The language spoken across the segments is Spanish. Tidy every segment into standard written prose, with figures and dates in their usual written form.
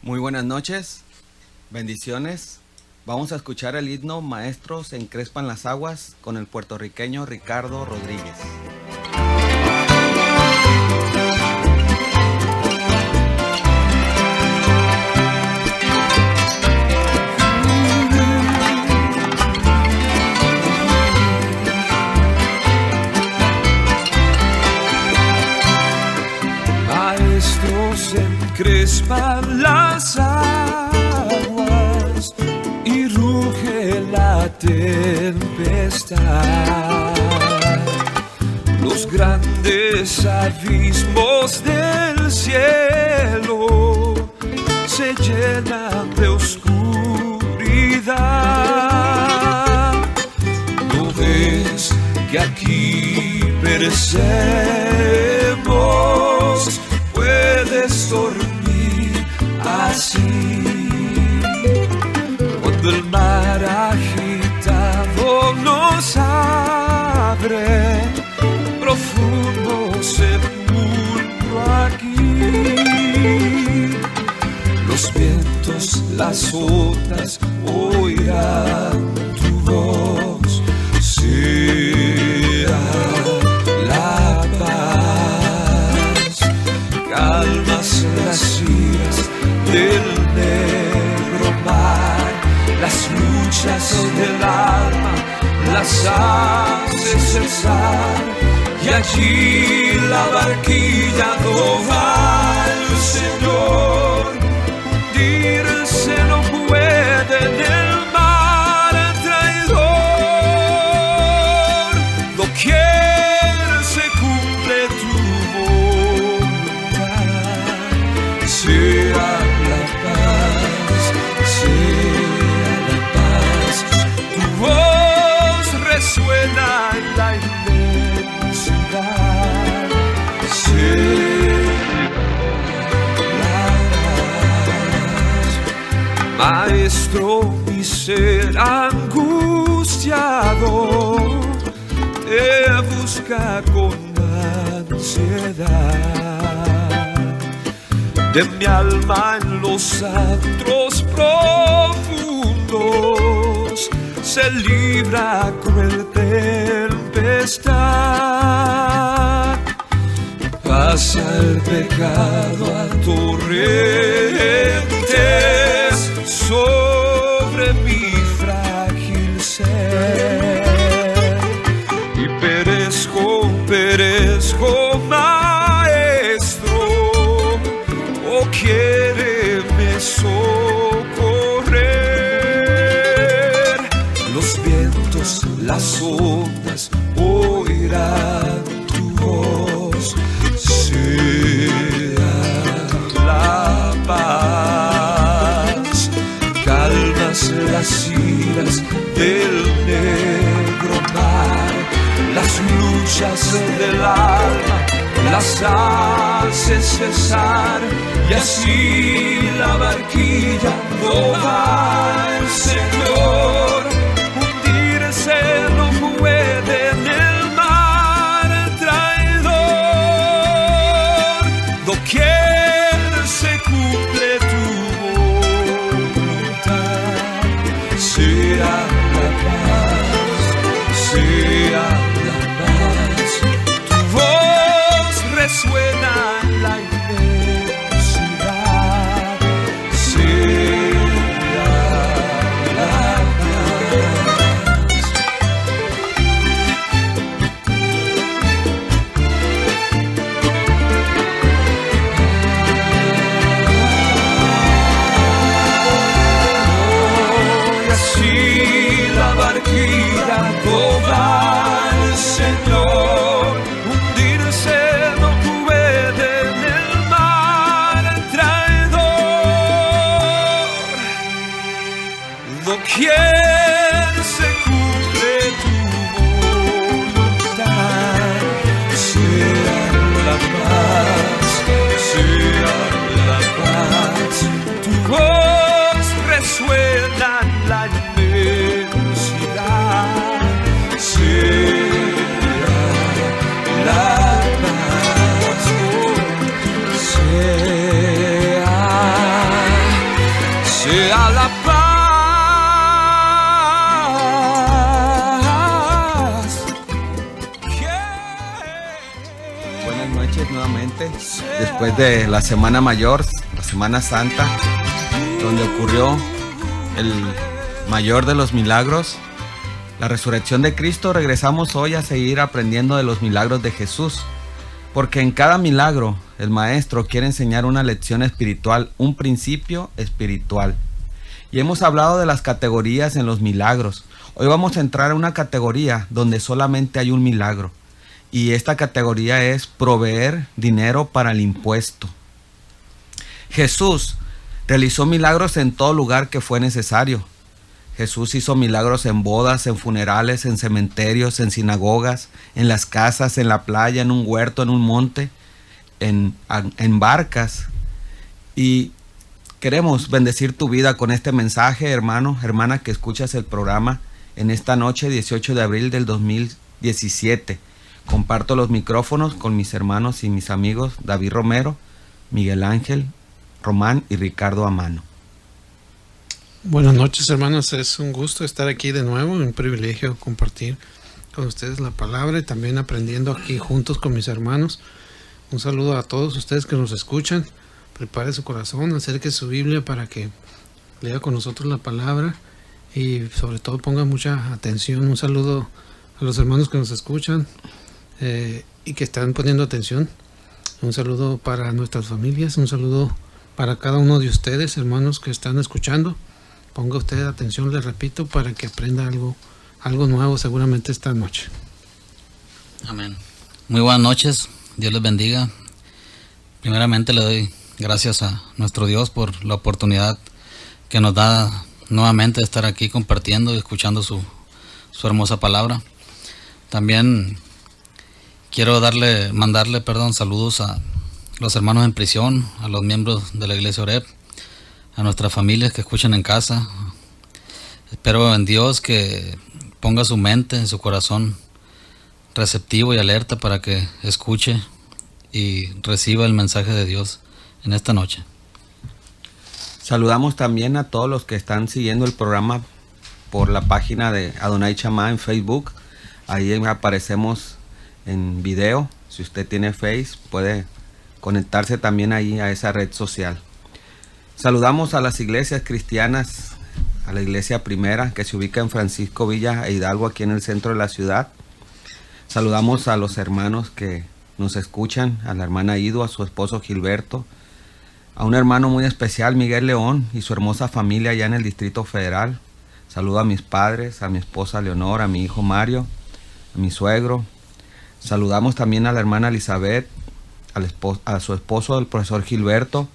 Muy buenas noches, bendiciones. Vamos a escuchar el himno Maestros encrespan las aguas con el puertorriqueño Ricardo Rodríguez. Maestros encrespan las aguas y ruge la tempestad. Los grandes abismos del cielo se llenan de oscuridad. ¿No ves que aquí perecemos? Puedes dormir así. Cuando el mar agitado nos abre, profundo sepulcro aquí. Los vientos, las ondas oirán tu voz. Sea la paz, calmas las iras del negro mar, las luchas del alma las hace cesar, y allí la barquilla no va el Señor. Hundirse no puede en el mar traidor. Doquier se cumple tu voluntad. Sea la paz, sea la paz. Tu voz resuena en la inmensidad. Sea Maestro, mi ser angustiado te busca con ansiedad. De mi alma en los antros profundos se libra cruel tempestad. Pasa el pecado a torrentes sobre mi frágil ser, y perezco, maestro, o quiéreme socorrer. Los vientos, las ondas oirán tu voz. Sea la paz, calmas las iras del negro mar, las luchas del alma las hace cesar, y así la barquilla no va el Señor. Hundirse no puede en el mar traidor. Doquier se cumple tu voluntad. Sea la paz, sea la paz. Tu voz resuena en la inmensidad. Sea la paz. Y así la barquilla no va al Señor. Hundirse no puede en el mar traidor. Doquier se cumple tu voluntad. Sea la paz, sea la paz. Tu voz resuena en la inmensidad. Sea la paz, sea después de la Semana Mayor, la Semana Santa, donde ocurrió el mayor de los milagros, la resurrección de Cristo, regresamos hoy a seguir aprendiendo de los milagros de Jesús, porque en cada milagro el Maestro quiere enseñar una lección espiritual, un principio espiritual. Y hemos hablado de las categorías en los milagros. Hoy vamos a entrar a una categoría donde solamente hay un milagro. Y esta categoría es proveer dinero para el impuesto. Jesús realizó milagros en todo lugar que fue necesario. Jesús hizo milagros en bodas, en funerales, en cementerios, en sinagogas, en las casas, en la playa, en un huerto, en un monte, en barcas. Y queremos bendecir tu vida con este mensaje, hermano, hermana, que escuchas el programa en esta noche, 18 de abril del 2017. Comparto los micrófonos con mis hermanos y mis amigos David Romero, Miguel Ángel Román y Ricardo Amano. Buenas noches, hermanos, es un gusto estar aquí de nuevo, un privilegio compartir con ustedes la palabra y también aprendiendo aquí juntos con mis hermanos. Un saludo a todos ustedes que nos escuchan. Prepare su corazón, acerque su Biblia para que lea con nosotros la palabra y sobre todo ponga mucha atención. Un saludo a los hermanos que nos escuchan y que están poniendo atención. Un saludo para nuestras familias, un saludo para cada uno de ustedes, hermanos que están escuchando. Ponga usted atención, les repito, para que aprenda algo nuevo seguramente esta noche. Amén. Muy buenas noches, Dios les bendiga. Primeramente le doy gracias a nuestro Dios por la oportunidad que nos da nuevamente de estar aquí compartiendo y escuchando su hermosa palabra. También quiero mandarle saludos a los hermanos en prisión, a los miembros de la Iglesia Oreb, a nuestras familias que escuchan en casa. Espero en Dios que ponga su mente, su corazón receptivo y alerta para que escuche y reciba el mensaje de Dios en esta noche. Saludamos también a todos los que están siguiendo el programa por la página de Adonai Chamá en Facebook. Ahí aparecemos en video. Si usted tiene Face, puede conectarse también ahí a esa red social. Saludamos a las iglesias cristianas, a la iglesia primera que se ubica en Francisco Villa e Hidalgo, aquí en el centro de la ciudad. Saludamos a los hermanos que nos escuchan, a la hermana Ido, a su esposo Gilberto, a un hermano muy especial, Miguel León, y su hermosa familia allá en el Distrito Federal. Saludo a mis padres, a mi esposa Leonor, a mi hijo Mario, a mi suegro. Saludamos también a la hermana Elizabeth, a su esposo, el profesor Gilberto,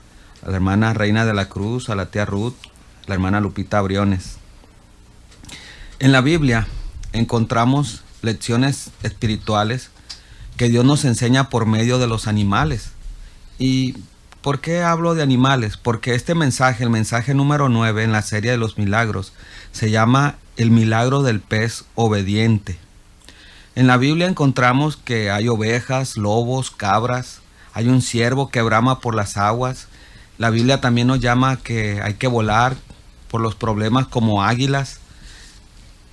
a la hermana Reina de la Cruz, a la tía Ruth, a la hermana Lupita Briones. En la Biblia encontramos lecciones espirituales que Dios nos enseña por medio de los animales. ¿Y por qué hablo de animales? Porque este mensaje, el mensaje número 9 en la serie de los milagros, se llama el milagro del pez obediente. En la Biblia encontramos que hay ovejas, lobos, cabras, hay un ciervo que brama por las aguas. La Biblia también nos llama que hay que volar por los problemas como águilas.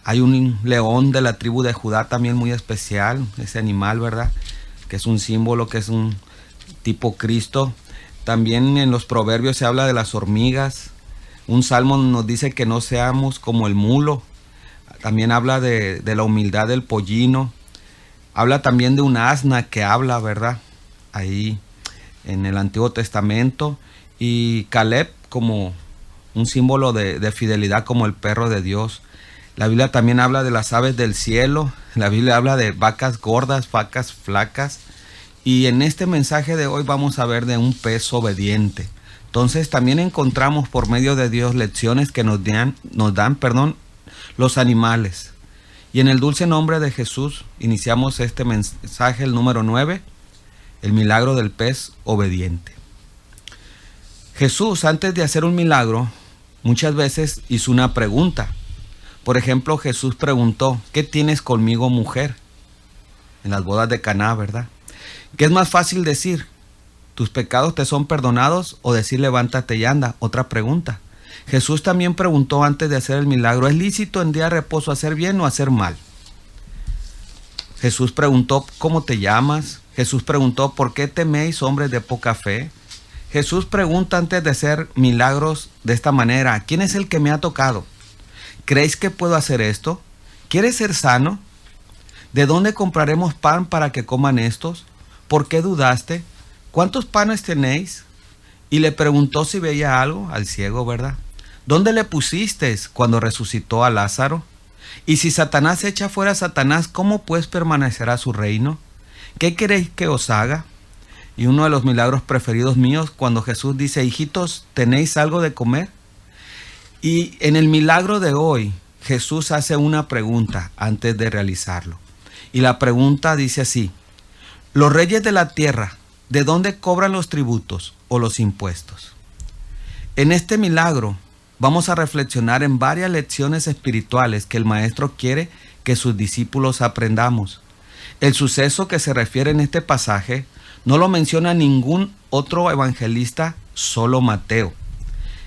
Hay un león de la tribu de Judá también muy especial, ese animal, ¿verdad? Que es un símbolo, que es un tipo Cristo. También en los proverbios se habla de las hormigas. Un salmo nos dice que no seamos como el mulo. También habla de la humildad del pollino. Habla también de un asna que habla, ¿verdad? Ahí en el Antiguo Testamento. Y Caleb como un símbolo de fidelidad, como el perro de Dios. La Biblia también habla de las aves del cielo. La Biblia habla de vacas gordas, vacas flacas. Y en este mensaje de hoy vamos a ver de un pez obediente. Entonces también encontramos por medio de Dios lecciones que nos dan los animales. Y en el dulce nombre de Jesús iniciamos este mensaje, el número 9, el milagro del pez obediente. Jesús, antes de hacer un milagro, muchas veces hizo una pregunta. Por ejemplo, Jesús preguntó, ¿qué tienes conmigo, mujer? En las bodas de Caná, ¿verdad? ¿Qué es más fácil decir? ¿Tus pecados te son perdonados? O decir, levántate y anda. Otra pregunta. Jesús también preguntó antes de hacer el milagro, ¿es lícito en día de reposo hacer bien o hacer mal? Jesús preguntó, ¿cómo te llamas? Jesús preguntó, ¿por qué teméis, hombres de poca fe? Jesús pregunta antes de hacer milagros de esta manera, ¿quién es el que me ha tocado? ¿Creéis que puedo hacer esto? ¿Quieres ser sano? ¿De dónde compraremos pan para que coman estos? ¿Por qué dudaste? ¿Cuántos panes tenéis? Y le preguntó si veía algo al ciego, ¿verdad? ¿Dónde le pusisteis cuando resucitó a Lázaro? Y si Satanás echa fuera a Satanás, ¿cómo pues permanecerá su reino? ¿Qué queréis que os haga? Y uno de los milagros preferidos míos, cuando Jesús dice, hijitos, ¿tenéis algo de comer? Y en el milagro de hoy, Jesús hace una pregunta antes de realizarlo. Y la pregunta dice así, los reyes de la tierra, ¿de dónde cobran los tributos o los impuestos? En este milagro vamos a reflexionar en varias lecciones espirituales que el Maestro quiere que sus discípulos aprendamos. El suceso que se refiere en este pasaje no lo menciona ningún otro evangelista, solo Mateo.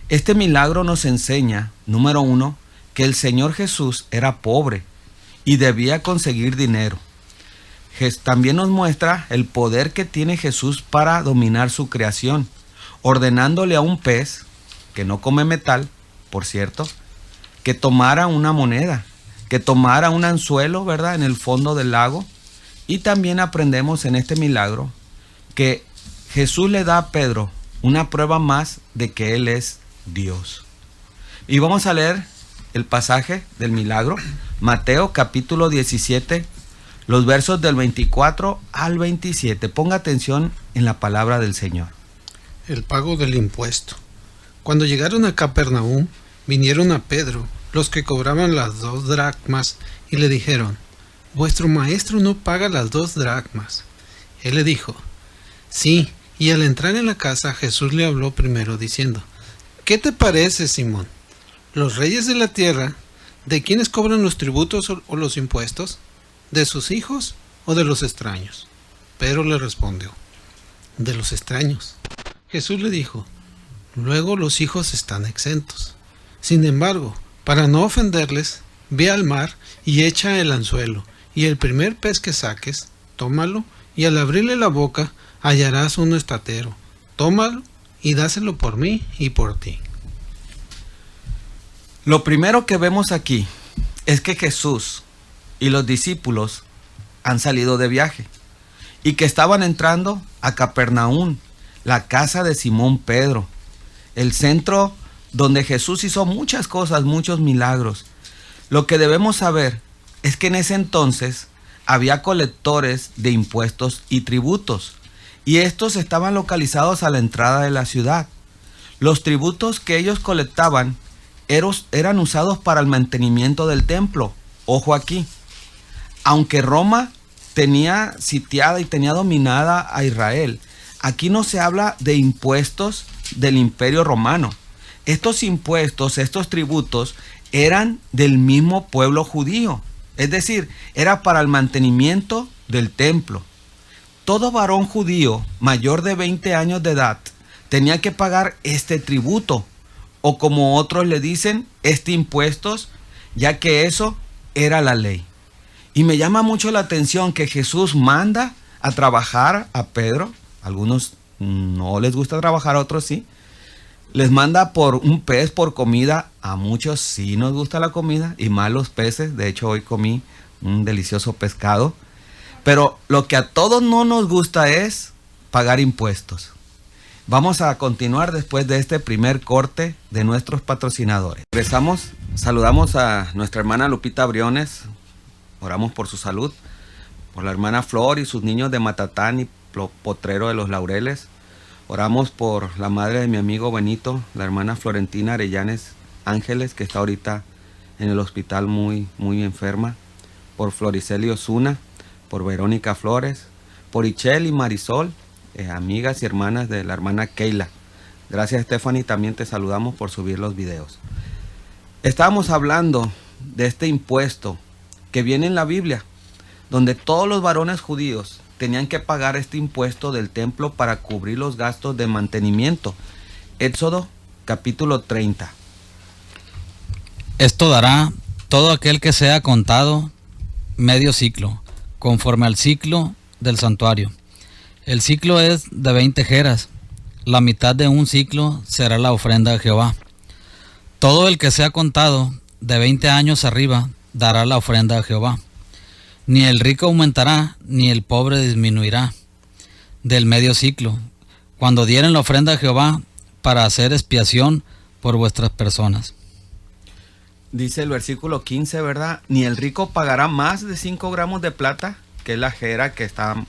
Este milagro nos enseña, número 1, que el Señor Jesús era pobre y debía conseguir dinero. También nos muestra el poder que tiene Jesús para dominar su creación, ordenándole a un pez, que no come metal, por cierto, que tomara una moneda, que tomara un anzuelo, ¿verdad?, en el fondo del lago. Y también aprendemos en este milagro que Jesús le da a Pedro una prueba más de que Él es Dios. Y vamos a leer el pasaje del milagro, Mateo capítulo 17, los versos del 24 al 27. Ponga atención en la palabra del Señor. El pago del impuesto. Cuando llegaron a Capernaum, vinieron a Pedro los que cobraban las 2 dracmas y le dijeron, «Vuestro maestro no paga las 2 dracmas». Él le dijo, «Sí», y al entrar en la casa Jesús le habló primero diciendo, «¿Qué te parece, Simón? ¿Los reyes de la tierra, de quiénes cobran los tributos o los impuestos? ¿De sus hijos o de los extraños?» Pedro le respondió, «De los extraños». Jesús le dijo, «Luego los hijos están exentos. Sin embargo, para no ofenderles, ve al mar y echa el anzuelo, y el primer pez que saques, tómalo, y al abrirle la boca hallarás un estatero. Tómalo y dáselo por mí y por ti». Lo primero que vemos aquí es que Jesús y los discípulos han salido de viaje y que estaban entrando a Capernaum, la casa de Simón Pedro, el centro donde Jesús hizo muchas cosas, muchos milagros. Lo que debemos saber es que en ese entonces había colectores de impuestos y tributos, y estos estaban localizados a la entrada de la ciudad. Los tributos que ellos colectaban eran usados para el mantenimiento del templo. Ojo aquí, aunque Roma tenía sitiada y tenía dominada a Israel, aquí no se habla de impuestos del Imperio Romano. Estos impuestos, estos tributos, eran del mismo pueblo judío. Es decir, era para el mantenimiento del templo. Todo varón judío mayor de 20 años de edad tenía que pagar este tributo, o como otros le dicen, este impuestos, ya que eso era la ley. Y me llama mucho la atención que Jesús manda a trabajar a Pedro. Algunos no les gusta trabajar, a otros sí. Les manda por un pez por comida. A muchos sí nos gusta la comida y más los peces. De hecho, hoy comí un delicioso pescado. Pero lo que a todos no nos gusta es pagar impuestos. Vamos a continuar después de este primer corte de nuestros patrocinadores. Regresamos, saludamos a nuestra hermana Lupita Briones. Oramos por su salud. Por la hermana Flor y sus niños de Matatán y Potrero de los Laureles. Oramos por la madre de mi amigo Benito, la hermana Florentina Arellanes Ángeles, que está ahorita en el hospital muy enferma. Por Floriceli Osuna, por Verónica Flores, por Ichel y Marisol, amigas y hermanas de la hermana Keila. Gracias, Stephanie, también te saludamos por subir los videos. Estábamos hablando de este impuesto que viene en la Biblia, donde todos los varones judíos tenían que pagar este impuesto del templo para cubrir los gastos de mantenimiento. Éxodo capítulo 30. Esto dará todo aquel que sea contado medio ciclo, conforme al ciclo del santuario. El ciclo es de 20 jeras. La mitad de un ciclo será la ofrenda a Jehová. Todo el que sea contado de 20 años arriba dará la ofrenda a Jehová. Ni el rico aumentará, ni el pobre disminuirá del medio ciclo, cuando dieren la ofrenda a Jehová para hacer expiación por vuestras personas. Dice el versículo 15, ¿verdad? Ni el rico pagará más de 5 gramos de plata, que es la jera que está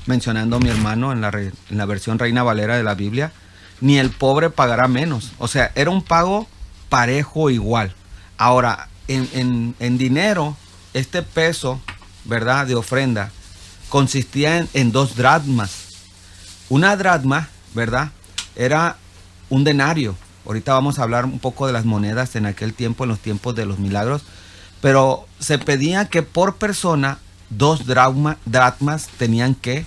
mencionando mi hermano en la versión Reina Valera de la Biblia, ni el pobre pagará menos. O sea, era un pago parejo, igual. Ahora, en dinero, este peso, ¿verdad?, de ofrenda, consistía en 2 dracmas. Una dracma, ¿verdad?, era un denario. Ahorita vamos a hablar un poco de las monedas en aquel tiempo, en los tiempos de los milagros. Pero se pedía que por persona 2 dracmas tenían que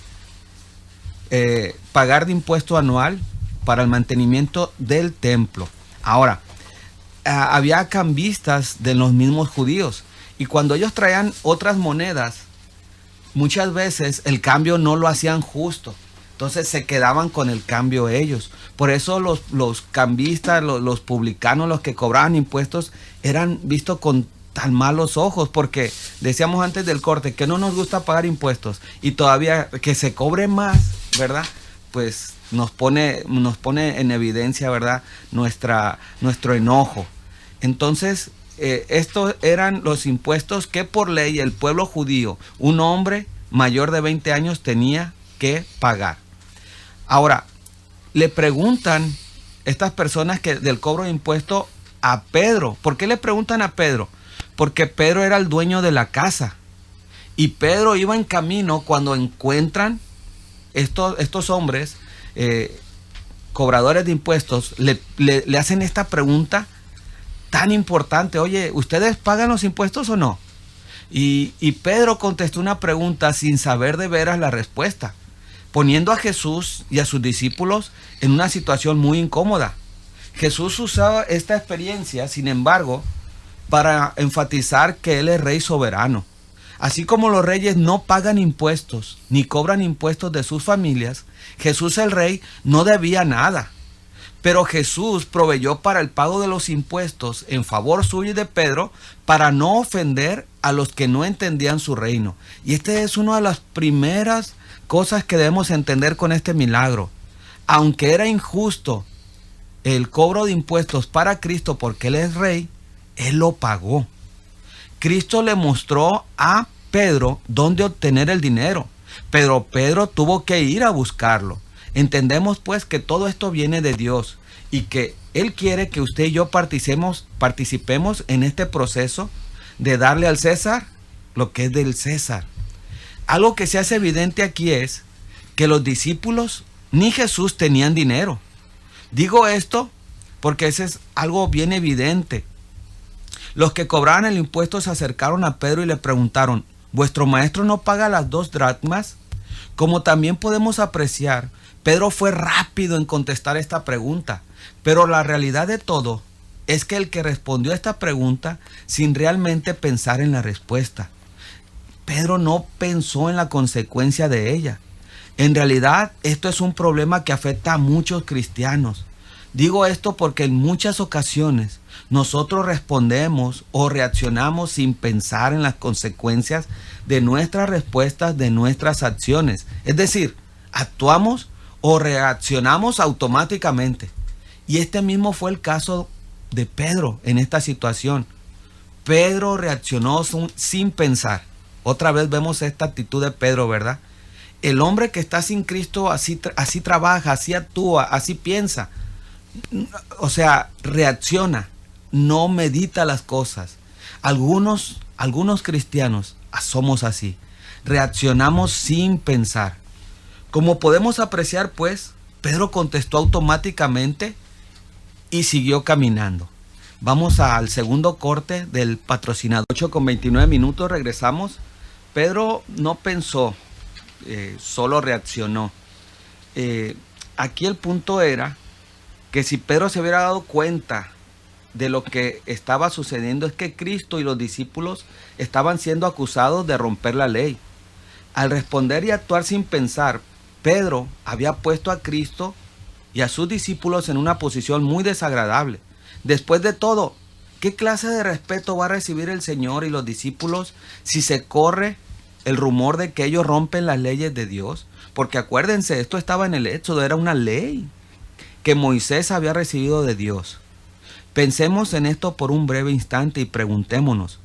pagar de impuesto anual para el mantenimiento del templo. Ahora, había cambistas de los mismos judíos. Y cuando ellos traían otras monedas, muchas veces el cambio no lo hacían justo. Entonces se quedaban con el cambio ellos. Por eso los cambistas, los publicanos, los que cobraban impuestos, eran vistos con tan malos ojos. Porque decíamos antes del corte que no nos gusta pagar impuestos. Y todavía que se cobre más, ¿verdad? Pues nos pone en evidencia, ¿verdad?, nuestro enojo. Entonces, estos eran los impuestos que por ley el pueblo judío, un hombre mayor de 20 años, tenía que pagar. Ahora, le preguntan estas personas que del cobro de impuestos a Pedro. ¿Por qué le preguntan a Pedro? Porque Pedro era el dueño de la casa. Y Pedro iba en camino cuando encuentran estos hombres, cobradores de impuestos, le hacen esta pregunta tan importante. Oye, ¿ustedes pagan los impuestos o no? Y Pedro contestó una pregunta sin saber de veras la respuesta, poniendo a Jesús y a sus discípulos en una situación muy incómoda. Jesús usaba esta experiencia, sin embargo, para enfatizar que Él es Rey soberano. Así como los reyes no pagan impuestos ni cobran impuestos de sus familias, Jesús el Rey no debía nada. Pero Jesús proveyó para el pago de los impuestos en favor suyo y de Pedro, para no ofender a los que no entendían su reino. Y esta es una de las primeras cosas que debemos entender con este milagro. Aunque era injusto el cobro de impuestos para Cristo porque Él es Rey, Él lo pagó. Cristo le mostró a Pedro dónde obtener el dinero, pero Pedro tuvo que ir a buscarlo. Entendemos pues que todo esto viene de Dios y que Él quiere que usted y yo participemos en este proceso de darle al César lo que es del César. Algo que se hace evidente aquí es que los discípulos ni Jesús tenían dinero. Digo esto porque ese es algo bien evidente. Los que cobraban el impuesto se acercaron a Pedro y le preguntaron: ¿vuestro maestro no paga las 2 dracmas? Como también podemos apreciar, Pedro fue rápido en contestar esta pregunta, pero la realidad de todo es que el que respondió a esta pregunta sin realmente pensar en la respuesta. Pedro no pensó en la consecuencia de ella. En realidad, esto es un problema que afecta a muchos cristianos. Digo esto porque en muchas ocasiones nosotros respondemos o reaccionamos sin pensar en las consecuencias de nuestras respuestas, de nuestras acciones. Es decir, actuamos o reaccionamos automáticamente. Y este mismo fue el caso de Pedro en esta situación. Pedro reaccionó sin pensar. Otra vez vemos esta actitud de Pedro, ¿verdad? El hombre que está sin Cristo así trabaja, así actúa, así piensa. O sea, reacciona, no medita las cosas. Algunos cristianos somos así. Reaccionamos sin pensar. Como podemos apreciar, pues, Pedro contestó automáticamente y siguió caminando. Vamos al segundo corte del patrocinador. 8:29, regresamos. Pedro no pensó, solo reaccionó. Aquí el punto era que si Pedro se hubiera dado cuenta de lo que estaba sucediendo, es que Cristo y los discípulos estaban siendo acusados de romper la ley. Al responder y actuar sin pensar, Pedro había puesto a Cristo y a sus discípulos en una posición muy desagradable. Después de todo, ¿qué clase de respeto va a recibir el Señor y los discípulos si se corre el rumor de que ellos rompen las leyes de Dios? Porque acuérdense, esto estaba en el Éxodo, era una ley que Moisés había recibido de Dios. Pensemos en esto por un breve instante y preguntémonos,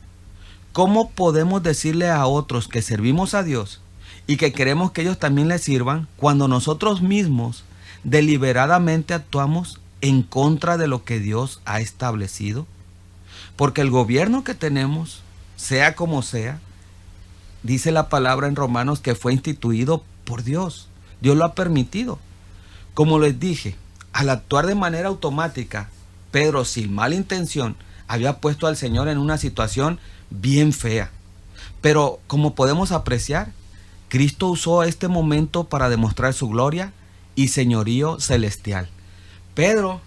¿cómo podemos decirle a otros que servimos a Dios y que queremos que ellos también les sirvan cuando nosotros mismos deliberadamente actuamos en contra de lo que Dios ha establecido? Porque el gobierno que tenemos, sea como sea, dice la palabra en Romanos que fue instituido por Dios. Dios lo ha permitido. Como les dije, al actuar de manera automática, Pedro, sin mala intención, había puesto al Señor en una situación bien fea. Pero como podemos apreciar, Cristo usó este momento para demostrar su gloria y señorío celestial. Pedro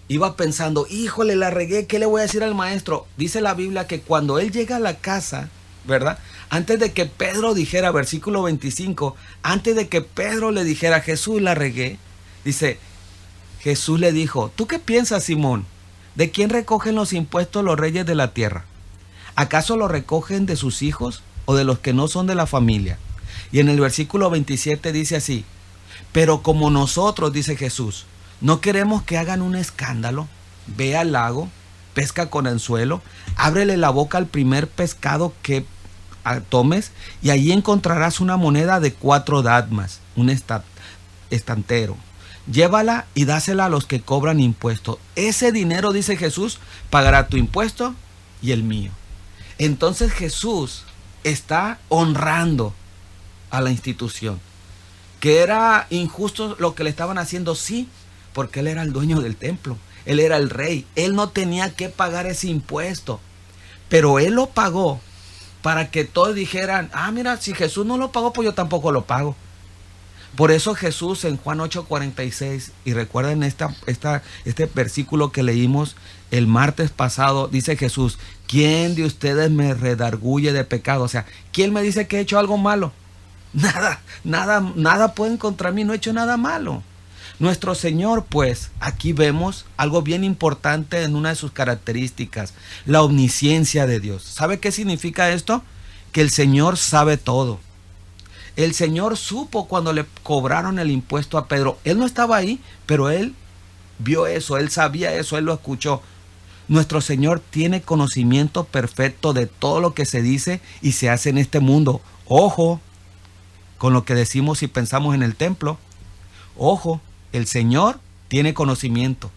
iba pensando, híjole, la regué, ¿qué le voy a decir al maestro? Dice la Biblia que cuando él llega a la casa, ¿verdad? Antes de que Pedro dijera, versículo 25, antes de que Pedro le dijera, Jesús, la regué, dice, Jesús le dijo, ¿tú qué piensas, Simón? ¿De quién recogen los impuestos los reyes de la tierra? ¿Acaso los recogen de sus hijos o de los que no son de la familia? Y en el versículo 27 dice así, pero como nosotros, dice Jesús, no queremos que hagan un escándalo, ve al lago, pesca con anzuelo, ábrele la boca al primer pescado que tomes y allí encontrarás una moneda de 4 dracmas, un estantero. Llévala y dásela a los que cobran impuestos. Ese dinero, dice Jesús, pagará tu impuesto y el mío. Entonces Jesús está honrando a la institución. Que era injusto lo que le estaban haciendo, sí, porque él era el dueño del templo. Él era el rey. Él no tenía que pagar ese impuesto. Pero él lo pagó para que todos dijeran, ah, mira, si Jesús no lo pagó, pues yo tampoco lo pago. Por eso Jesús en Juan 8:46, y recuerden este versículo que leímos el martes pasado, dice Jesús, ¿quién de ustedes me redarguye de pecado? O sea, ¿quién me dice que he hecho algo malo? Nada pueden contra mí, no he hecho nada malo. Nuestro Señor, pues, aquí vemos algo bien importante en una de sus características, la omnisciencia de Dios. ¿Sabe qué significa esto? Que el Señor sabe todo. El Señor supo cuando le cobraron el impuesto a Pedro. Él no estaba ahí, pero él vio eso, él sabía eso, él lo escuchó. Nuestro Señor tiene conocimiento perfecto de todo lo que se dice y se hace en este mundo. Ojo con lo que decimos y pensamos en el templo. Ojo, el Señor tiene conocimiento.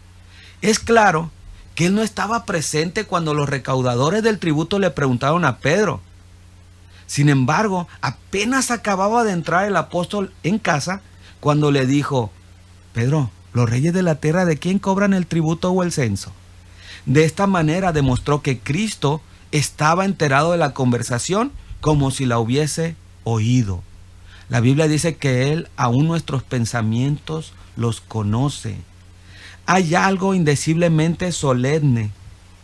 Es claro que Él no estaba presente cuando los recaudadores del tributo le preguntaron a Pedro. Sin embargo, apenas acababa de entrar el apóstol en casa cuando le dijo, Pedro, ¿los reyes de la tierra de quién cobran el tributo o el censo? De esta manera demostró que Cristo estaba enterado de la conversación como si la hubiese oído. La Biblia dice que Él aún nuestros pensamientos los conoce. Hay algo indeciblemente solemne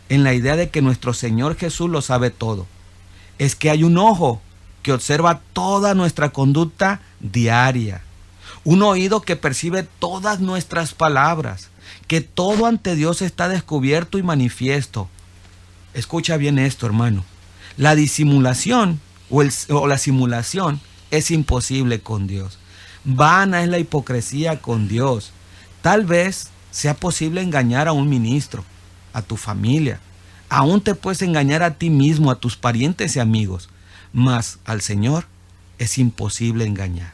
en la idea de que nuestro Señor Jesús lo sabe todo. Es que hay un ojo que observa toda nuestra conducta diaria, un oído que percibe todas nuestras palabras, que todo ante Dios está descubierto y manifiesto. Escucha bien esto, hermano. La disimulación o la simulación es imposible con Dios. Vana es la hipocresía con Dios. Tal vez sea posible engañar a un ministro, a tu familia. Aún te puedes engañar a ti mismo, a tus parientes y amigos, mas al Señor es imposible engañar.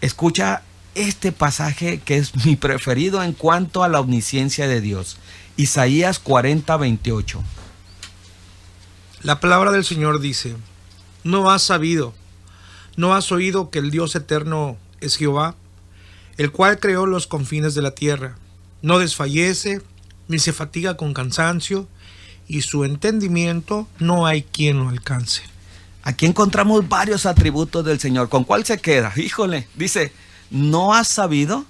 Escucha este pasaje que es mi preferido en cuanto a la omnisciencia de Dios. Isaías 40:28. La palabra del Señor dice, ¿no has sabido, no has oído que el Dios eterno es Jehová, el cual creó los confines de la tierra? No desfallece, ni se fatiga con cansancio, y su entendimiento no hay quien lo alcance. Aquí encontramos varios atributos del Señor. ¿Con cuál se queda? Híjole, dice, ¿no has sabido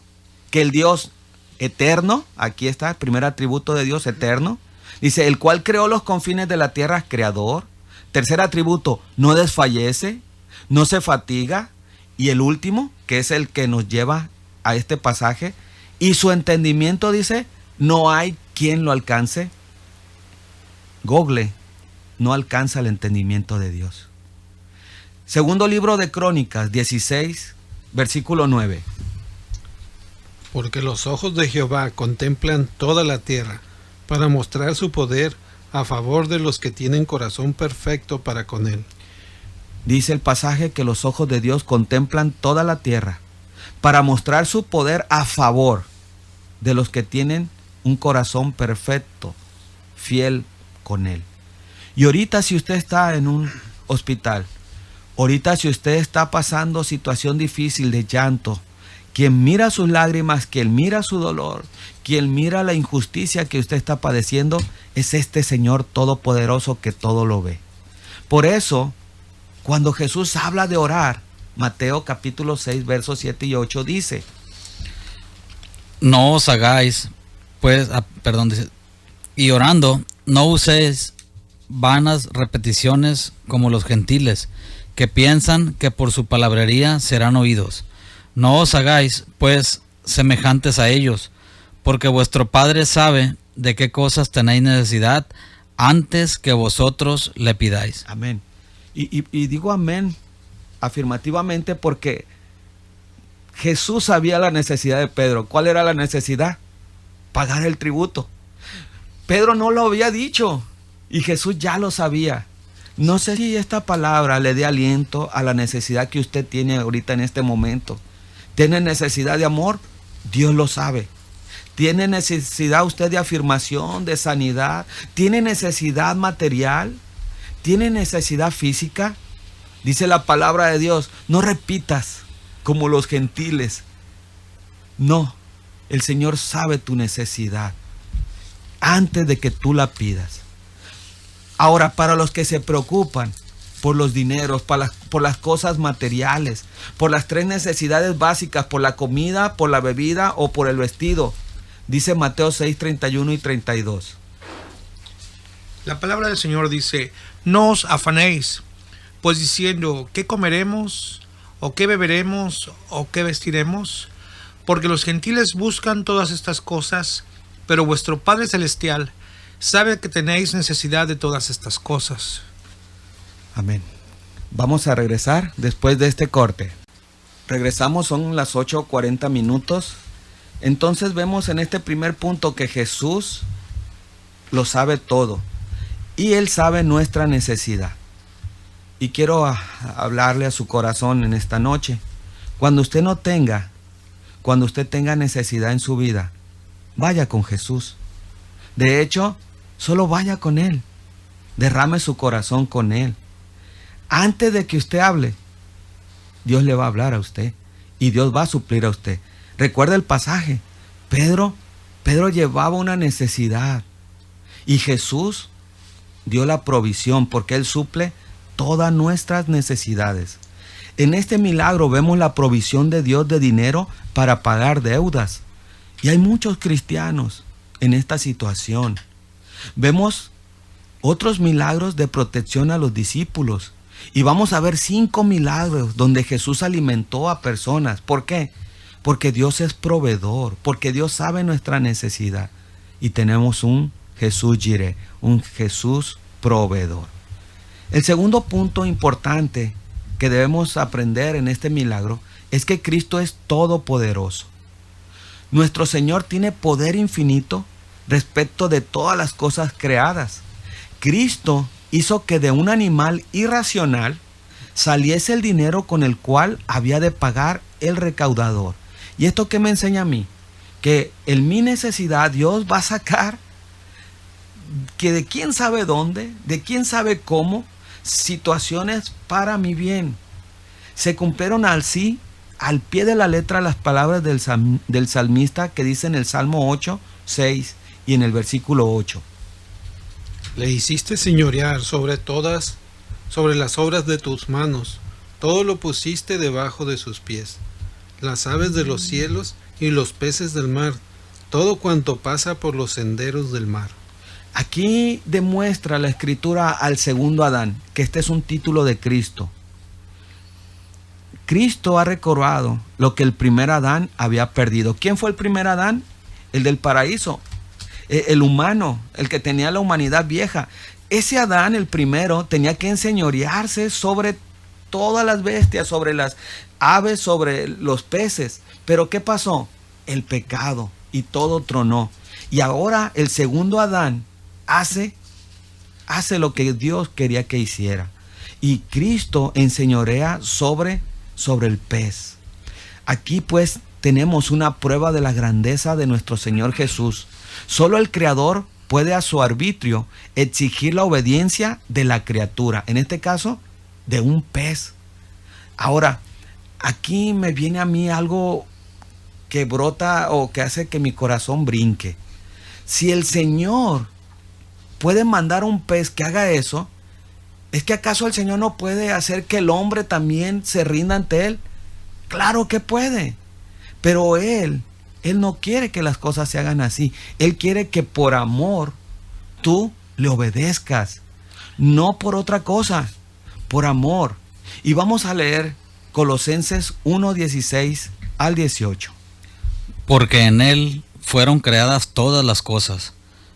que el Dios eterno, aquí está el primer atributo de Dios, eterno, dice, el cual creó los confines de la tierra, creador? Tercer atributo, no desfallece. no se fatiga. Y el último, que es el que nos lleva a este pasaje, y su entendimiento, dice, no hay quien lo alcance. Google no alcanza el entendimiento de Dios. Segundo libro de Crónicas 16, versículo 9. Porque los ojos de Jehová contemplan toda la tierra, para mostrar su poder a favor de los que tienen corazón perfecto para con él. Dice el pasaje que los ojos de Dios contemplan toda la tierra, para mostrar su poder a favor de los que tienen un corazón perfecto, fiel con él. Y ahorita, si usted está en un hospital, ahorita si usted está pasando situación difícil de llanto, quien mira sus lágrimas, quien mira su dolor, quien mira la injusticia que usted está padeciendo, es este Señor todopoderoso que todo lo ve. Por eso, cuando Jesús habla de orar, Mateo capítulo 6, versos 7 y 8 dice: No os hagáis, pues, dice, y orando, no uséis vanas repeticiones como los gentiles, que piensan que por su palabrería serán oídos. No os hagáis, pues, semejantes a ellos, porque vuestro Padre sabe de qué cosas tenéis necesidad antes que vosotros le pidáis. Amén. Y digo amén afirmativamente porque Jesús sabía la necesidad de Pedro. ¿Cuál era la necesidad? Pagar el tributo. Pedro no lo había dicho y Jesús ya lo sabía. No sé si esta palabra le dé aliento a la necesidad que usted tiene ahorita en este momento. ¿Tiene necesidad de amor? Dios lo sabe. ¿Tiene necesidad usted de afirmación, de sanidad? ¿Tiene necesidad material? ¿Tiene necesidad física? Dice la palabra de Dios, no repitas como los gentiles. No, el Señor sabe tu necesidad antes de que tú la pidas. Ahora, para los que se preocupan por los dineros, por las cosas materiales, por las tres necesidades básicas, por la comida, por la bebida o por el vestido, dice Mateo 6, 31 y 32. La palabra del Señor dice: no os afanéis, pues diciendo, ¿qué comeremos? ¿O qué beberemos? ¿O qué vestiremos? Porque los gentiles buscan todas estas cosas, pero vuestro Padre Celestial sabe que tenéis necesidad de todas estas cosas. Amén. Vamos a regresar después de este corte. Regresamos, son las 8:40 minutos. Entonces vemos en este primer punto que Jesús lo sabe todo. Y Él sabe nuestra necesidad. Y quiero hablarle a su corazón en esta noche. Cuando usted tenga necesidad en su vida, vaya con Jesús. De hecho, solo vaya con Él. Derrame su corazón con Él. Antes de que usted hable, Dios le va a hablar a usted. Y Dios va a suplir a usted. Recuerda el pasaje. Pedro llevaba una necesidad. Y Jesús dio la provisión porque Él suple todas nuestras necesidades. En este milagro vemos la provisión de Dios de dinero para pagar deudas. Y hay muchos cristianos en esta situación. Vemos otros milagros de protección a los discípulos. Y vamos a ver 5 milagros donde Jesús alimentó a personas. ¿Por qué? Porque Dios es proveedor, porque Dios sabe nuestra necesidad. Y tenemos un Jesús Jireh, un Jesús proveedor. El segundo punto importante que debemos aprender en este milagro es que Cristo es todopoderoso. Nuestro Señor tiene poder infinito respecto de todas las cosas creadas. Cristo hizo que de un animal irracional saliese el dinero con el cual había de pagar el recaudador. ¿Y esto qué me enseña a mí? Que en mi necesidad Dios va a sacar que de quién sabe dónde, de quién sabe cómo, situaciones para mi bien. Se cumplieron así, al pie de la letra, las palabras del salmista que dice en el Salmo 8, 6 y en el versículo 8. Le hiciste señorear sobre las obras de tus manos, todo lo pusiste debajo de sus pies, las aves de los cielos y los peces del mar, todo cuanto pasa por los senderos del mar. Aquí demuestra la escritura al segundo Adán, que este es un título de Cristo. Cristo ha recobrado lo que el primer Adán había perdido. ¿Quién fue el primer Adán? El del paraíso, el humano, el que tenía la humanidad vieja. Ese Adán, el primero, tenía que enseñorearse sobre todas las bestias, sobre las aves, sobre los peces. Pero ¿qué pasó? El pecado, y todo tronó. Y ahora el segundo Adán hace lo que Dios quería que hiciera. Y Cristo enseñorea sobre el pez. Aquí pues tenemos una prueba de la grandeza de nuestro Señor Jesús. Solo el Creador puede a su arbitrio exigir la obediencia de la criatura, en este caso de un pez. Ahora, aquí me viene a mí algo que brota o que hace que mi corazón brinque. Si el Señor puede mandar un pez que haga eso, ¿es que acaso el Señor no puede hacer que el hombre también se rinda ante Él? Claro que puede, pero Él no quiere que las cosas se hagan así. Él quiere que por amor tú le obedezcas, no por otra cosa, por amor. Y vamos a leer Colosenses 1:16 al 18. Porque en Él fueron creadas todas las cosas,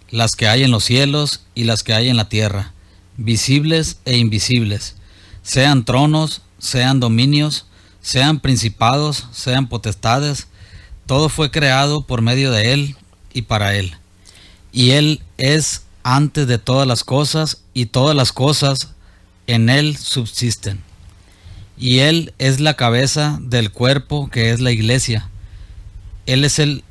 las que hay en los cielos y las que hay en la tierra, visibles e invisibles, sean tronos, sean dominios, sean principados, sean potestades. Todo fue creado por medio de Él y para Él. Y Él es antes de todas las cosas, y todas las cosas en Él subsisten. Y Él es la cabeza del cuerpo, que es la iglesia. Él es el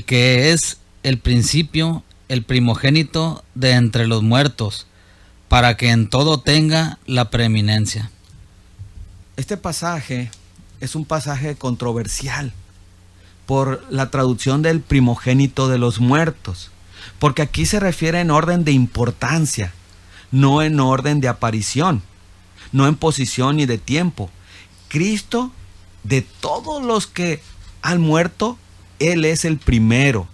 que es el principio, el primogénito de entre los muertos, para que en todo tenga la preeminencia. Este pasaje es un pasaje controversial por la traducción del primogénito de los muertos, porque aquí se refiere en orden de importancia, no en orden de aparición, no en posición ni de tiempo. Cristo, de todos los que han muerto, Él es el primero.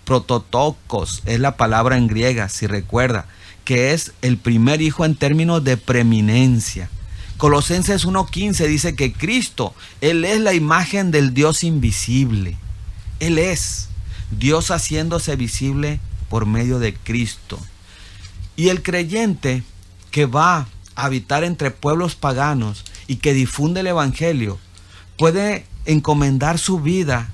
Prototokos es la palabra en griega, si recuerda, que es el primer hijo en términos de preeminencia. Colosenses 1:15 dice que Cristo, Él es la imagen del Dios invisible. Él es Dios haciéndose visible por medio de Cristo. Y el creyente que va a habitar entre pueblos paganos y que difunde el evangelio, puede encomendar su vida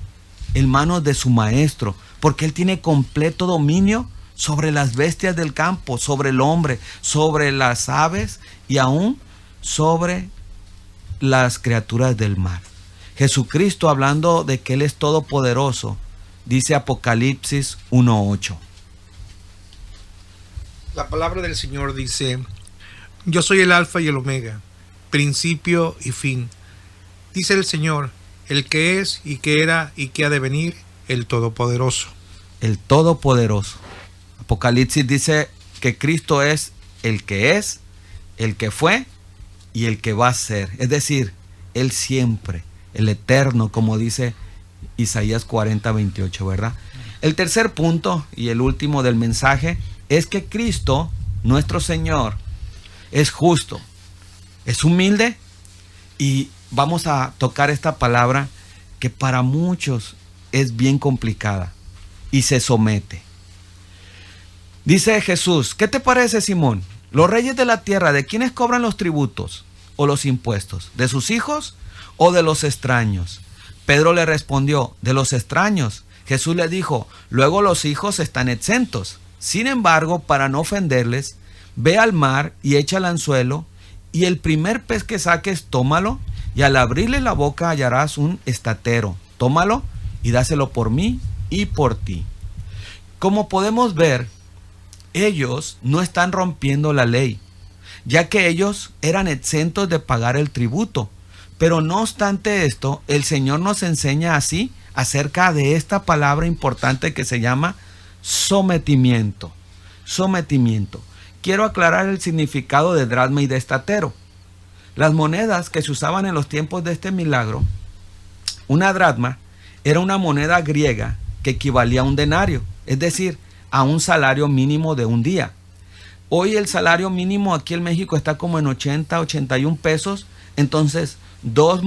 en manos de su maestro, porque Él tiene completo dominio sobre las bestias del campo, sobre el hombre, sobre las aves y aún sobre las criaturas del mar. Jesucristo, hablando de que Él es todopoderoso, dice Apocalipsis 1:8. La palabra del Señor dice: yo soy el Alfa y el Omega, principio y fin. Dice el Señor, el que es y que era y que ha de venir, el Todopoderoso. El Todopoderoso. Apocalipsis dice que Cristo es, el que fue y el que va a ser. Es decir, Él siempre, el eterno, como dice Isaías 40:28, ¿verdad? El tercer punto y el último del mensaje es que Cristo, nuestro Señor, es justo, es humilde, y vamos a tocar esta palabra que para muchos es bien complicada, y se somete. Dice Jesús: ¿qué te parece, Simón? Los reyes de la tierra, ¿de quiénes cobran los tributos o los impuestos? ¿De sus hijos o de los extraños? Pedro le respondió: de los extraños. Jesús le dijo: luego los hijos están exentos. Sin embargo, para no ofenderles, ve al mar y echa el anzuelo, y el primer pez que saques, tómalo, y al abrirle la boca hallarás un estatero. Tómalo y dáselo por mí y por ti. Como podemos ver, ellos no están rompiendo la ley, ya que ellos eran exentos de pagar el tributo. Pero no obstante esto, el Señor nos enseña así acerca de esta palabra importante que se llama sometimiento. Sometimiento. Quiero aclarar el significado de dracma y de estatero. Las monedas que se usaban en los tiempos de este milagro, una dracma era una moneda griega que equivalía a un denario, es decir, a un salario mínimo de un día. Hoy el salario mínimo aquí en México está como en 80, 81 pesos Entonces, dos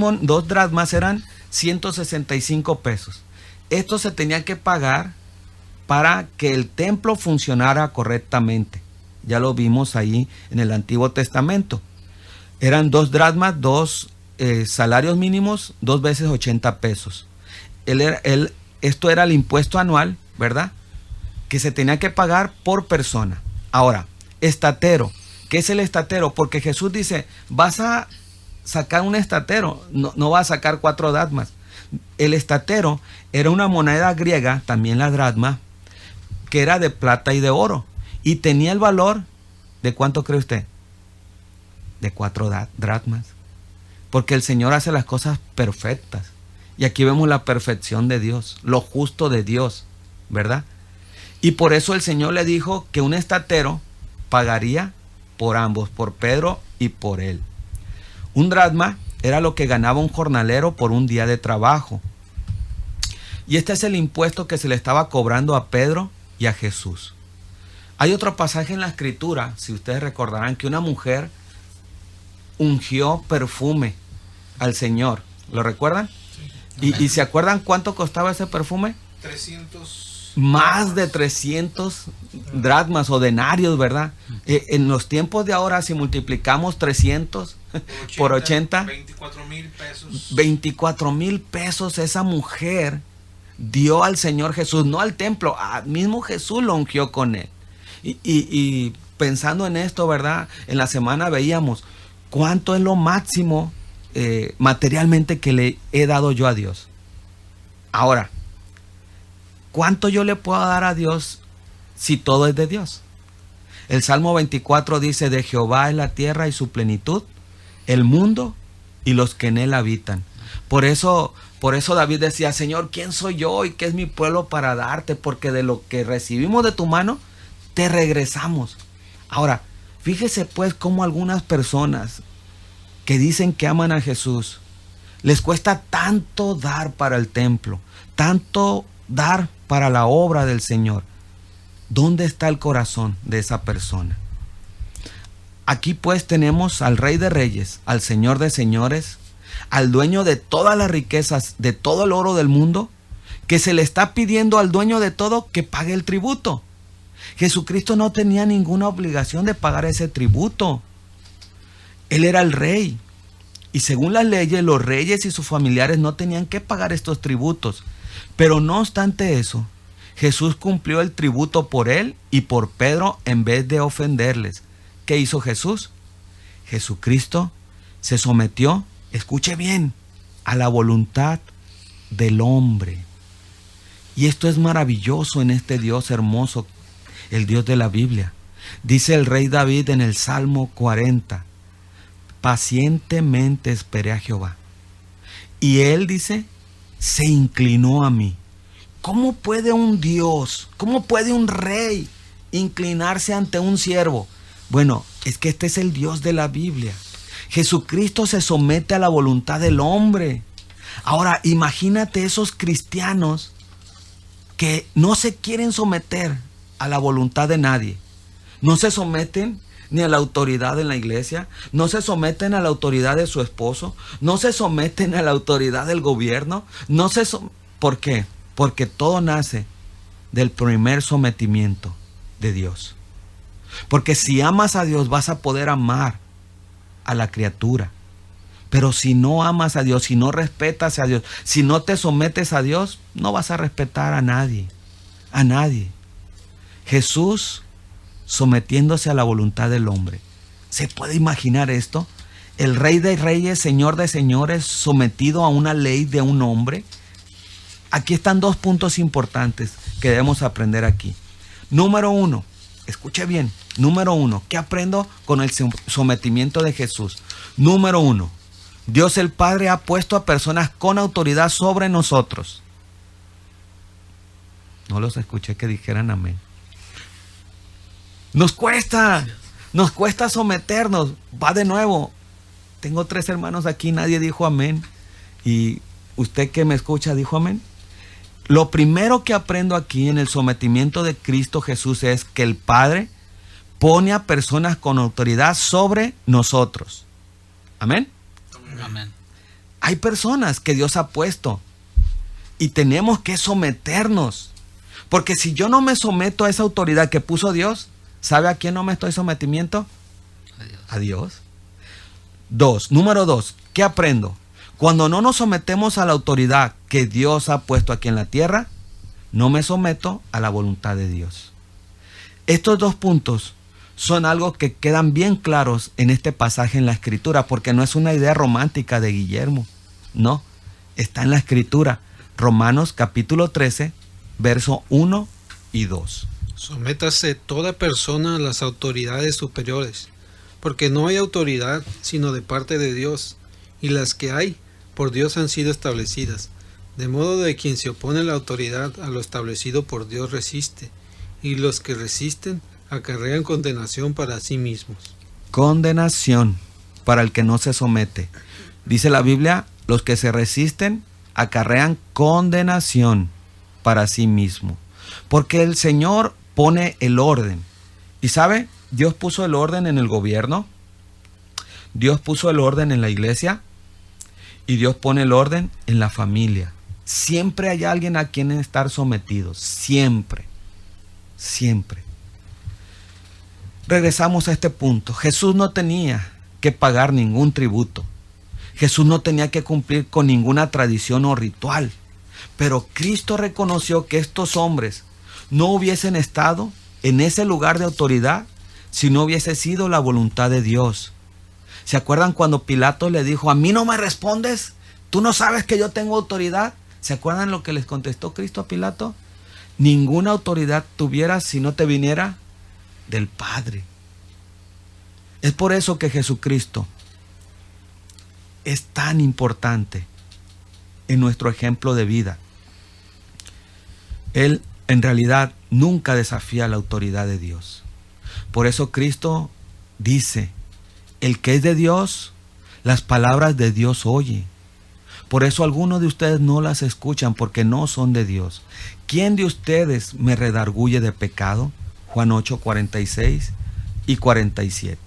dracmas eran 165 pesos. Esto se tenía que pagar para que el templo funcionara correctamente. Ya lo vimos ahí en el Antiguo Testamento. Eran 2 dracmas, 2 salarios mínimos, 2 veces 80 pesos. Esto era el impuesto anual, ¿verdad? Que se tenía que pagar por persona. Ahora, estatero. ¿Qué es el estatero? Porque Jesús dice, vas a sacar un estatero, no vas a sacar 4 dracmas. El estatero era una moneda griega, también la dracma, que era de plata y de oro. Y tenía el valor de ¿cuánto cree usted? De 4 dracmas. Porque el Señor hace las cosas perfectas. Y aquí vemos la perfección de Dios, lo justo de Dios, ¿verdad? Y por eso el Señor le dijo que un estatero pagaría por ambos, por Pedro y por él. Un dracma era lo que ganaba un jornalero por un día de trabajo. Y este es el impuesto que se le estaba cobrando a Pedro y a Jesús. Hay otro pasaje en la Escritura, si ustedes recordarán, que una mujer ungió perfume al Señor. ¿Lo recuerdan? Sí. ¿Y se acuerdan cuánto costaba ese perfume? 300. Más de 300 dracmas o denarios, ¿verdad? En los tiempos de ahora, si multiplicamos 300 por 80, 24,000 pesos. 24,000 pesos esa mujer dio al Señor Jesús, no al templo, al mismo Jesús lo ungió con él. Y pensando en esto, ¿verdad? En la semana veíamos cuánto es lo máximo materialmente que le he dado yo a Dios. Ahora, ¿cuánto yo le puedo dar a Dios si todo es de Dios? El Salmo 24 dice, de Jehová es la tierra y su plenitud, el mundo y los que en él habitan. Por eso David decía, Señor, ¿quién soy yo y qué es mi pueblo para darte? Porque de lo que recibimos de tu mano, te regresamos. Ahora, fíjese pues cómo algunas personas que dicen que aman a Jesús, les cuesta tanto dar para el templo, tanto dar para la obra del Señor. ¿Dónde está el corazón de esa persona? Aquí pues tenemos al Rey de Reyes, al Señor de Señores, al dueño de todas las riquezas, de todo el oro del mundo, que se le está pidiendo al dueño de todo que pague el tributo. Jesucristo no tenía ninguna obligación de pagar ese tributo. Él era el rey. Y según las leyes, los reyes y sus familiares no tenían que pagar estos tributos. Pero no obstante eso, Jesús cumplió el tributo por él y por Pedro en vez de ofenderles. ¿Qué hizo Jesús? Jesucristo se sometió, escuche bien, a la voluntad del hombre. Y esto es maravilloso en este Dios hermoso, el Dios de la Biblia. Dice el rey David en el Salmo 40, pacientemente esperé a Jehová. Y él dice, se inclinó a mí. ¿Cómo puede un Dios, cómo puede un rey inclinarse ante un siervo? Bueno, es que este es el Dios de la Biblia. Jesucristo se somete a la voluntad del hombre. Ahora, imagínate esos cristianos que no se quieren someter a la voluntad de nadie. No se someten ni a la autoridad en la iglesia, no se someten a la autoridad de su esposo, no se someten a la autoridad del gobierno, ¿por qué? Porque todo nace del primer sometimiento de Dios. Porque si amas a Dios vas a poder amar a la criatura. Pero si no amas a Dios, si no respetas a Dios, si no te sometes a Dios, no vas a respetar a nadie. A nadie. Jesús sometiéndose a la voluntad del hombre. ¿Se puede imaginar esto? El Rey de Reyes, Señor de Señores, sometido a una ley de un hombre. Aquí están 2 puntos importantes que debemos aprender aquí. Número 1, escuche bien. Número 1, ¿qué aprendo con el sometimiento de Jesús? Número 1, Dios el Padre ha puesto a personas con autoridad sobre nosotros. No los escuché que dijeran amén. Nos cuesta someternos. Va de nuevo. Tengo 3 hermanos aquí, nadie dijo amén. Y usted que me escucha dijo amén. Lo primero que aprendo aquí en el sometimiento de Cristo Jesús es que el Padre pone a personas con autoridad sobre nosotros. Amén. Amén. Hay personas que Dios ha puesto y tenemos que someternos. Porque si yo no me someto a esa autoridad que puso Dios, ¿sabe a quién no me estoy sometimiento? Adiós. A Dios. Número 2, ¿qué aprendo? Cuando no nos sometemos a la autoridad que Dios ha puesto aquí en la tierra, no me someto a la voluntad de Dios. Estos 2 puntos son algo que quedan bien claros en este pasaje en la Escritura, porque no es una idea romántica de Guillermo, no, está en la Escritura. Romanos capítulo 13, verso 1 y 2. Sométase toda persona a las autoridades superiores, porque no hay autoridad sino de parte de Dios, y las que hay por Dios han sido establecidas, de modo de quien se opone a la autoridad a lo establecido por Dios resiste, y los que resisten acarrean condenación para sí mismos. Condenación para el que no se somete. Dice la Biblia, los que se resisten acarrean condenación para sí mismo. Porque el Señor pone el orden. Y ¿sabe? Dios puso el orden en el gobierno. Dios puso el orden en la iglesia. Y Dios pone el orden en la familia. Siempre hay alguien a quien estar sometidos. Siempre. Siempre. Regresamos a este punto. Jesús no tenía que pagar ningún tributo. Jesús no tenía que cumplir con ninguna tradición o ritual. Pero Cristo reconoció que estos hombres no hubiesen estado en ese lugar de autoridad si no hubiese sido la voluntad de Dios. ¿Se acuerdan cuando Pilato le dijo, a mí no me respondes? ¿Tú no sabes que yo tengo autoridad? ¿Se acuerdan lo que les contestó Cristo a Pilato? Ninguna autoridad tuvieras si no te viniera del Padre. Es por eso que Jesucristo es tan importante en nuestro ejemplo de vida. Él en realidad nunca desafía la autoridad de Dios. Por eso Cristo dice, el que es de Dios, las palabras de Dios oye. Por eso algunos de ustedes no las escuchan porque no son de Dios. ¿Quién de ustedes me redarguye de pecado? Juan 8, 46 y 47.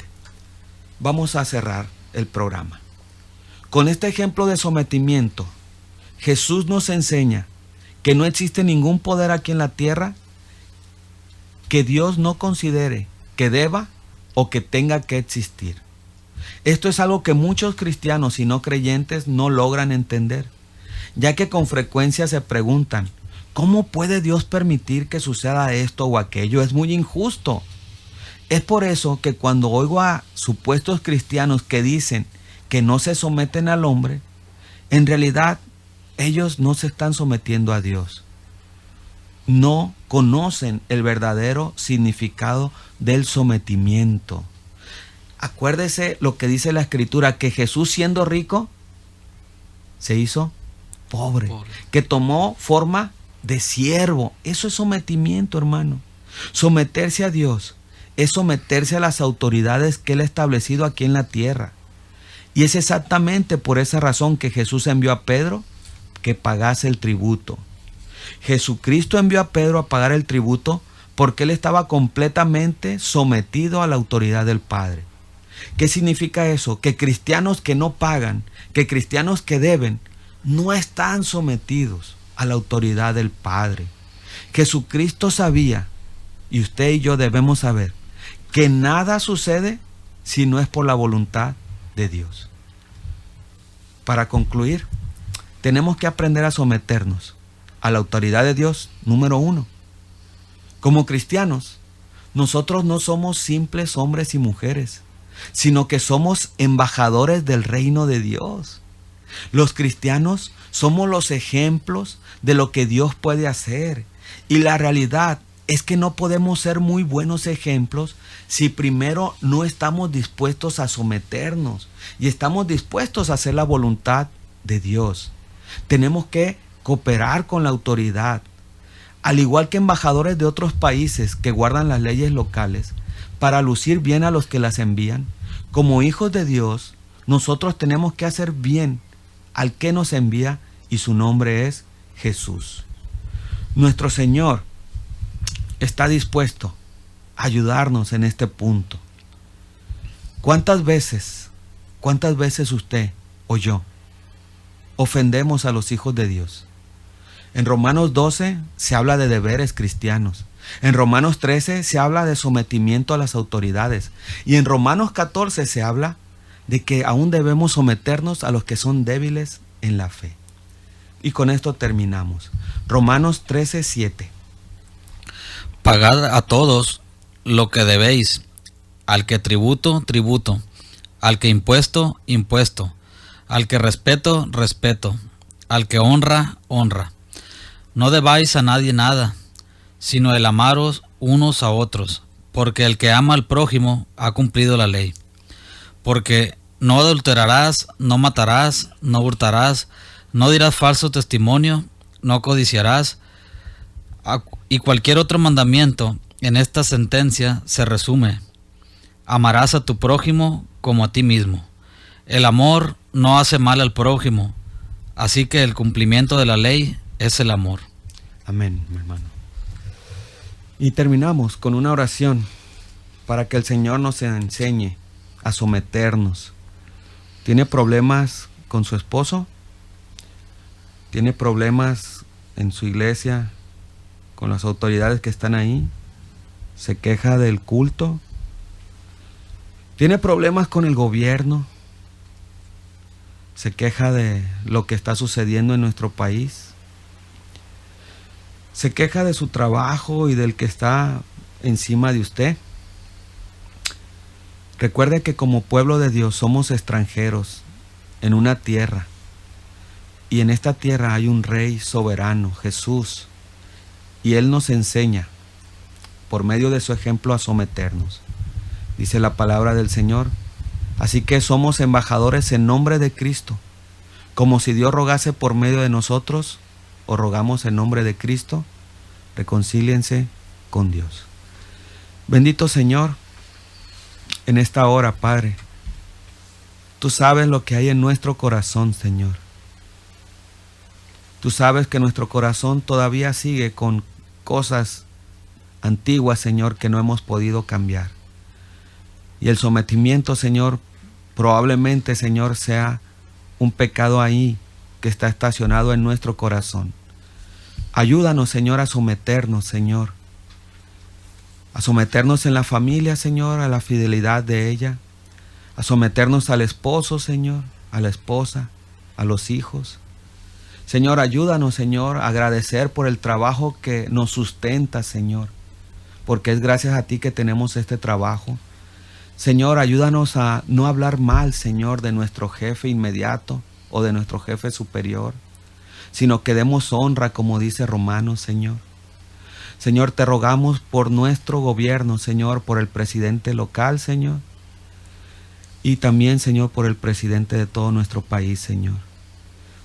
Vamos a cerrar el programa. Con este ejemplo de sometimiento, Jesús nos enseña que no existe ningún poder aquí en la tierra que Dios no considere que deba o que tenga que existir. Esto es algo que muchos cristianos y no creyentes no logran entender, ya que con frecuencia se preguntan, ¿cómo puede Dios permitir que suceda esto o aquello? Es muy injusto. Es por eso que cuando oigo a supuestos cristianos que dicen que no se someten al hombre, en realidad ellos no se están sometiendo a Dios. No conocen el verdadero significado del sometimiento. Acuérdese lo que dice la Escritura, que Jesús siendo rico, se hizo pobre. Que tomó forma de siervo. Eso es sometimiento, hermano. Someterse a Dios es someterse a las autoridades que Él ha establecido aquí en la tierra. Y es exactamente por esa razón que Jesús envió a Pedro que pagase el tributo. Jesucristo envió a Pedro a pagar el tributo porque Él estaba completamente sometido a la autoridad del Padre. ¿Qué significa eso? Que cristianos que no pagan, que cristianos que deben, no están sometidos a la autoridad del Padre. Jesucristo sabía, y usted y yo debemos saber, que nada sucede si no es por la voluntad de Dios. Para concluir, tenemos que aprender a someternos a la autoridad de Dios, número 1. Como cristianos, nosotros no somos simples hombres y mujeres, sino que somos embajadores del reino de Dios. Los cristianos somos los ejemplos de lo que Dios puede hacer. Y la realidad es que no podemos ser muy buenos ejemplos si primero no estamos dispuestos a someternos y estamos dispuestos a hacer la voluntad de Dios. Tenemos que cooperar con la autoridad. Al igual que embajadores de otros países que guardan las leyes locales para lucir bien a los que las envían, como hijos de Dios, nosotros tenemos que hacer bien al que nos envía y su nombre es Jesús. Nuestro Señor está dispuesto a ayudarnos en este punto. ¿Cuántas veces usted o yo ofendemos a los hijos de Dios? En Romanos 12 se habla de deberes cristianos. En Romanos 13 se habla de sometimiento a las autoridades. Y en Romanos 14 se habla de que aún debemos someternos a los que son débiles en la fe. Y con esto terminamos. Romanos 13:7. Pagad a todos lo que debéis, al que tributo, tributo, al que impuesto, impuesto, al que respeto, respeto, al que honra, honra. No debáis a nadie nada, sino el amaros unos a otros, porque el que ama al prójimo ha cumplido la ley. Porque no adulterarás, no matarás, no hurtarás, no dirás falso testimonio, no codiciarás, y cualquier otro mandamiento en esta sentencia se resume: amarás a tu prójimo como a ti mismo. El amor no hace mal al prójimo, así que el cumplimiento de la ley es el amor. Amén, mi hermano. Y terminamos con una oración para que el Señor nos enseñe a someternos. ¿Tiene problemas con su esposo? ¿Tiene problemas en su iglesia con las autoridades que están ahí? ¿Se queja del culto? ¿Tiene problemas con el gobierno? ¿Se queja de lo que está sucediendo en nuestro país? ¿Se queja de su trabajo y del que está encima de usted? Recuerde que como pueblo de Dios somos extranjeros en una tierra. Y en esta tierra hay un Rey soberano, Jesús. Y Él nos enseña, por medio de su ejemplo, a someternos. Dice la palabra del Señor: así que somos embajadores en nombre de Cristo, como si Dios rogase por medio de nosotros, o rogamos en nombre de Cristo, reconcíliense con Dios. Bendito Señor, en esta hora, Padre, tú sabes lo que hay en nuestro corazón, Señor. Tú sabes que nuestro corazón todavía sigue con cosas antiguas, Señor, que no hemos podido cambiar. Y el sometimiento, Señor, probablemente, Señor, sea un pecado ahí que está estacionado en nuestro corazón. Ayúdanos, Señor, a someternos, Señor. A someternos en la familia, Señor, a la fidelidad de ella. A someternos al esposo, Señor, a la esposa, a los hijos. Señor, ayúdanos, Señor, a agradecer por el trabajo que nos sustenta, Señor, porque es gracias a ti que tenemos este trabajo. Señor, ayúdanos a no hablar mal, Señor, de nuestro jefe inmediato o de nuestro jefe superior, sino que demos honra, como dice Romanos, Señor. Señor, te rogamos por nuestro gobierno, Señor, por el presidente local, Señor, y también, Señor, por el presidente de todo nuestro país, Señor.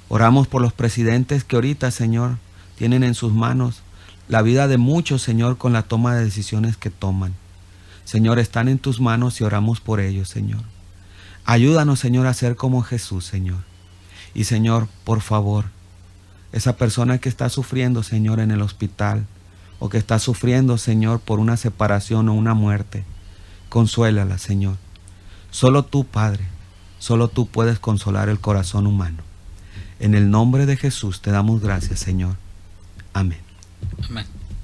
Oramos por los presidentes que ahorita, Señor, tienen en sus manos la vida de muchos, Señor, con la toma de decisiones que toman. Señor, están en tus manos y oramos por ellos, Señor. Ayúdanos, Señor, a ser como Jesús, Señor. Y, Señor, por favor, esa persona que está sufriendo, Señor, en el hospital, o que está sufriendo, Señor, por una separación o una muerte, consuélala, Señor. Solo tú, Padre, solo tú puedes consolar el corazón humano. En el nombre de Jesús te damos gracias, Señor. Amén. Amén.